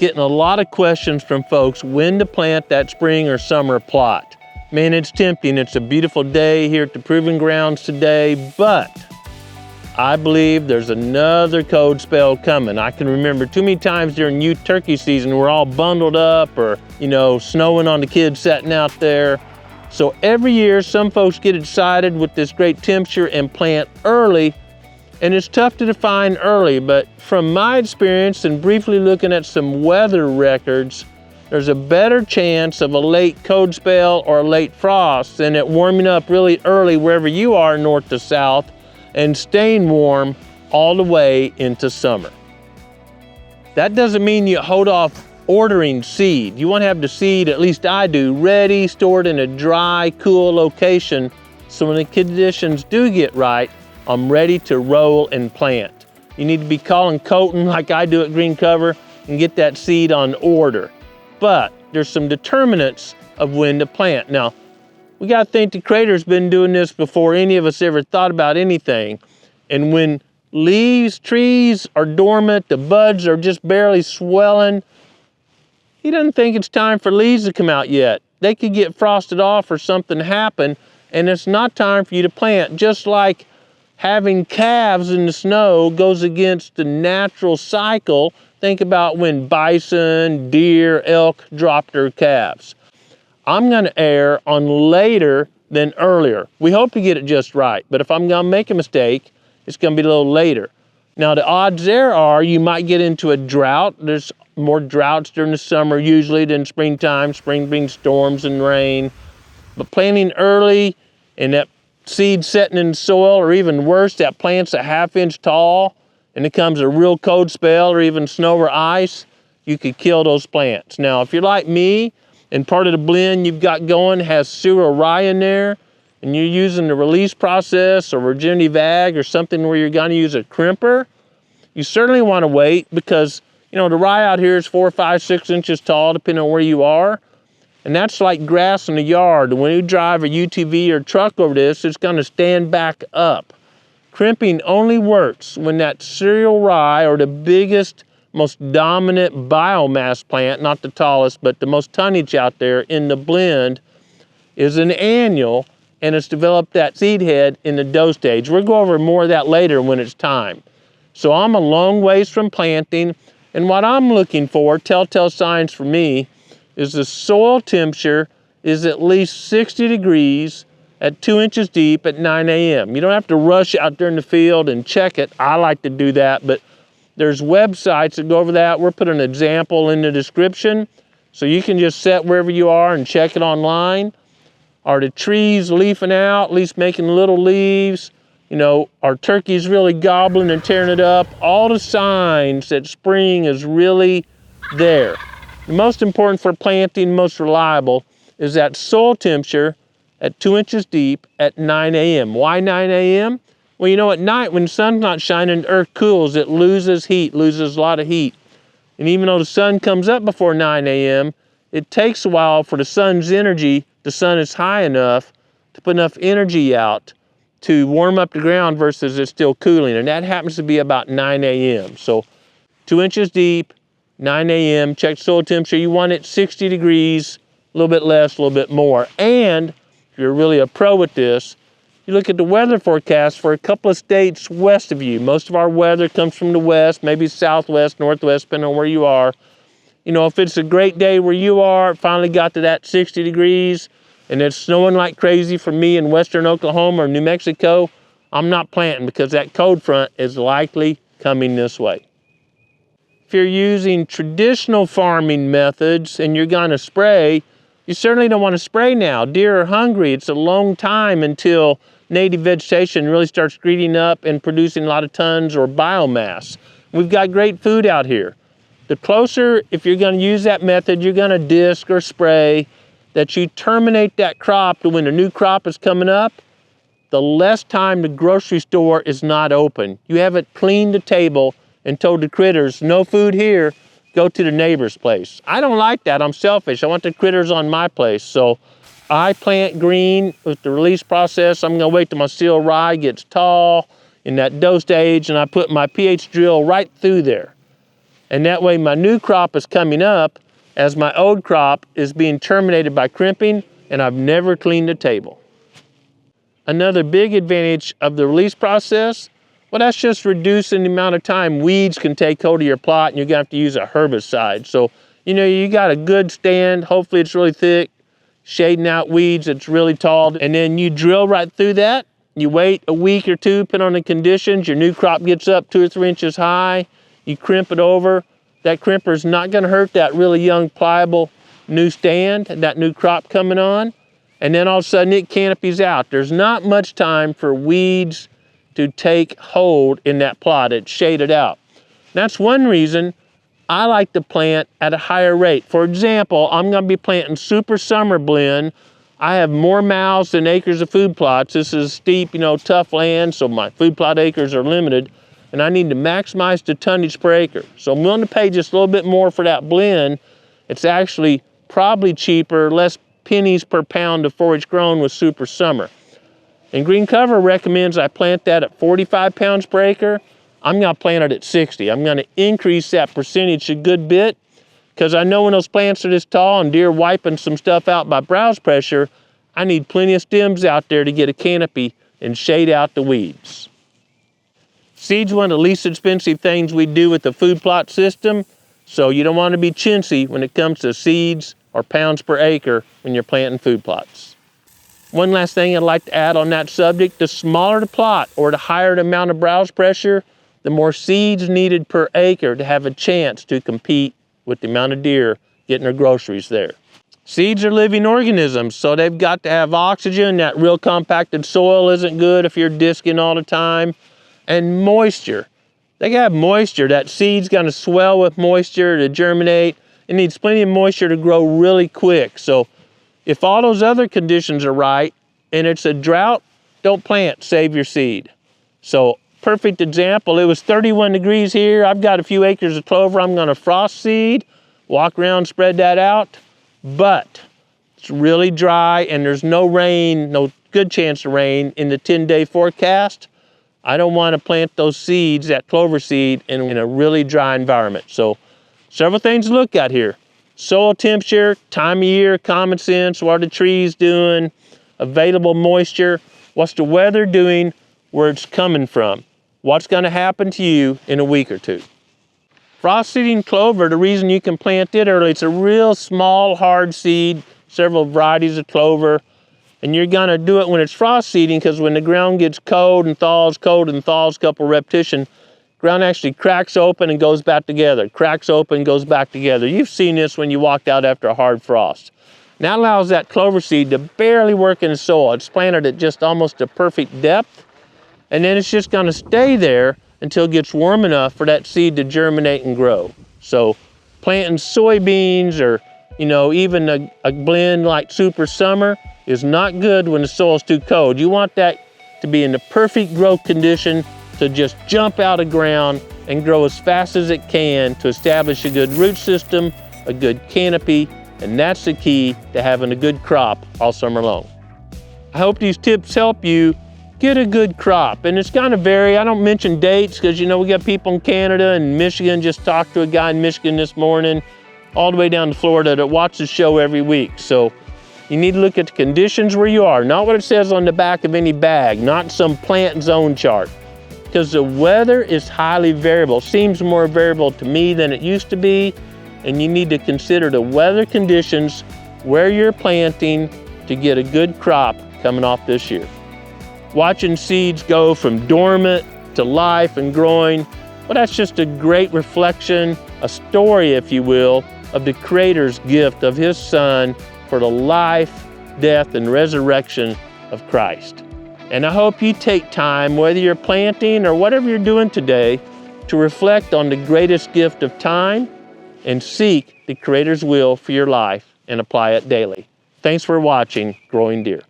getting a lot of questions from folks when to plant that spring or summer plot. Man, it's tempting. It's a beautiful day here at the Proving Grounds today, but I believe there's another cold spell coming. I can remember too many times during youth turkey season, we're all bundled up or, snowing on the kids sitting out there. So every year, some folks get excited with this great temperature and plant early, and it's tough to define early, but from my experience and briefly looking at some weather records, there's a better chance of a late cold spell or a late frost than it warming up really early wherever you are north to south and staying warm all the way into summer. That doesn't mean you hold off ordering seed. You want to have the seed, at least I do, ready, stored in a dry, cool location, so when the conditions do get right, I'm ready to roll and plant. You need to be calling Colton like I do at Green Cover and get that seed on order. But there's some determinants of when to plant. Now, we got to think the Creator's been doing this before any of us ever thought about anything. And when leaves, trees are dormant, the buds are just barely swelling, He doesn't think it's time for leaves to come out yet. They could get frosted off or something happen, and it's not time for you to plant. Just like having calves in the snow goes against the natural cycle. Think about when bison, deer, elk dropped their calves. I'm going to err on later than earlier. We hope to get it just right, but if I'm going to make a mistake, it's going to be a little later. Now, the odds there are you might get into a drought. There's more droughts during the summer usually than springtime. Spring brings storms and rain. But planting early and that seed setting in the soil, or even worse, that plant's a ½ inch tall and it comes a real cold spell or even snow or ice, you could kill those plants. Now, if you're like me and part of the blend you've got going has cereal rye in there, and you're using the release process or regenerative ag or something where you're going to use a crimper, you certainly want to wait because, the rye out here is 4, 5, 6 inches tall, depending on where you are. And that's like grass in the yard. When you drive a UTV or truck over this, it's going to stand back up. Crimping only works when that cereal rye, or the biggest, most dominant biomass plant, not the tallest, but the most tonnage out there in the blend, is an annual, and it's developed that seed head in the dough stage. We'll go over more of that later when it's time. So I'm a long ways from planting, and what I'm looking for, telltale signs for me, is the soil temperature is at least 60 degrees at 2 inches deep at 9 a.m. You don't have to rush out there in the field and check it. I like to do that, but there's websites that go over that. We'll put an example in the description, so you can just set wherever you are and check it online. Are the trees leafing out, at least making little leaves? Are turkeys really gobbling and tearing it up? All the signs that spring is really there. The most important for planting, most reliable, is that soil temperature at 2 inches deep at 9 a.m. Why 9 a.m.? Well, at night when the sun's not shining, the earth cools, it loses heat, loses a lot of heat. And even though the sun comes up before 9 a.m., it takes a while for the sun's energy, the sun is high enough to put enough energy out to warm up the ground versus it's still cooling. And that happens to be about 9 a.m. So 2 inches deep, 9 a.m., check soil temperature. You want it 60 degrees, a little bit less, a little bit more. And if you're really a pro with this, you look at the weather forecast for a couple of states west of you. Most of our weather comes from the west, maybe southwest, northwest, depending on where you are. If it's a great day where you are, it finally got to that 60 degrees, and it's snowing like crazy for me in western Oklahoma or New Mexico, I'm not planting because that cold front is likely coming this way. If you're using traditional farming methods and you're going to spray, you certainly don't want to spray now. Deer are hungry. It's a long time until native vegetation really starts greening up and producing a lot of tons or biomass. We've got great food out here. The closer, if you're going to use that method, you're going to disc or spray, that you terminate that crop to when the new crop is coming up, the less time the grocery store is not open. You haven't cleaned the table and told the critters, no food here, go to the neighbor's place. I don't like that. I'm selfish. I want the critters on my place. So I plant green with the release process. I'm going to wait till my cereal rye gets tall in that dough stage, and I put my pH drill right through there. And that way my new crop is coming up as my old crop is being terminated by crimping, and I've never cleaned the table. Another big advantage of the release process, well, that's just reducing the amount of time weeds can take hold of your plot, and you're gonna have to use a herbicide. So, you know, you got a good stand, hopefully it's really thick, shading out weeds, it's really tall, and then you drill right through that. You wait a week or two, depending on the conditions, your new crop gets up 2 or 3 inches high, you crimp it over. That crimper is not gonna hurt that really young, pliable new stand, that new crop coming on. And then all of a sudden it canopies out. There's not much time for weeds to take hold in that plot. It's shaded out. That's one reason I like to plant at a higher rate. For example, I'm gonna be planting Super Summer Blend. I have more mouths than acres of food plots. This is steep, you know, tough land, so my food plot acres are limited, and I need to maximize the tonnage per acre. So I'm willing to pay just a little bit more for that blend. It's actually probably cheaper, less pennies per pound of forage grown with Super Summer. And Green Cover recommends I plant that at 45 pounds per acre. I'm gonna plant it at 60. I'm gonna increase that percentage a good bit, because I know when those plants are this tall and deer wiping some stuff out by browse pressure, I need plenty of stems out there to get a canopy and shade out the weeds. Seed's one of the least expensive things we do with the food plot system, so you don't want to be chintzy when it comes to seeds or pounds per acre when you're planting food plots. One last thing I'd like to add on that subject, the smaller the plot or the higher the amount of browse pressure, the more seeds needed per acre to have a chance to compete with the amount of deer getting their groceries there. Seeds are living organisms, so they've got to have oxygen. That real compacted soil isn't good if you're disking all the time. And moisture. They gotta have moisture. That seed's gonna swell with moisture to germinate. It needs plenty of moisture to grow really quick. So if all those other conditions are right and it's a drought, don't plant, save your seed. So perfect example, it was 31 degrees here. I've got a few acres of clover. I'm gonna frost seed, walk around, spread that out. But it's really dry and there's no rain, no good chance of rain in the 10-day forecast. I don't want to plant those seeds, that clover seed, in a really dry environment. So several things to look at here. Soil temperature, time of year, common sense, what are the trees doing, available moisture, what's the weather doing, where it's coming from, what's going to happen to you in a week or two. Frost seeding clover, the reason you can plant it early, it's a real small, hard seed, several varieties of clover. And you're gonna do it when it's frost seeding, because when the ground gets cold and thaws, couple repetition, ground actually cracks open and goes back together, cracks open, goes back together. You've seen this when you walked out after a hard frost. And that allows that clover seed to barely work in the soil. It's planted at just almost a perfect depth, and then it's just gonna stay there until it gets warm enough for that seed to germinate and grow. So planting soybeans or, you know, even a blend like Super Summer is not good when the soil's too cold. You want that to be in the perfect growth condition to just jump out of ground and grow as fast as it can to establish a good root system, a good canopy, and that's the key to having a good crop all summer long. I hope these tips help you get a good crop, and it's gonna vary. I don't mention dates because, you know, we got people in Canada and Michigan. Just talked to a guy in Michigan this morning, all the way down to Florida, that watches the show every week. So you need to look at the conditions where you are, not what it says on the back of any bag, not some plant zone chart, because the weather is highly variable. Seems more variable to me than it used to be, and you need to consider the weather conditions where you're planting to get a good crop coming off this year. Watching seeds go from dormant to life and growing, well, that's just a great reflection, a story, if you will, of the Creator's gift of His Son for the life, death, and resurrection of Christ. And I hope you take time, whether you're planting or whatever you're doing today, to reflect on the greatest gift of time and seek the Creator's will for your life and apply it daily. Thanks for watching Growing Deer.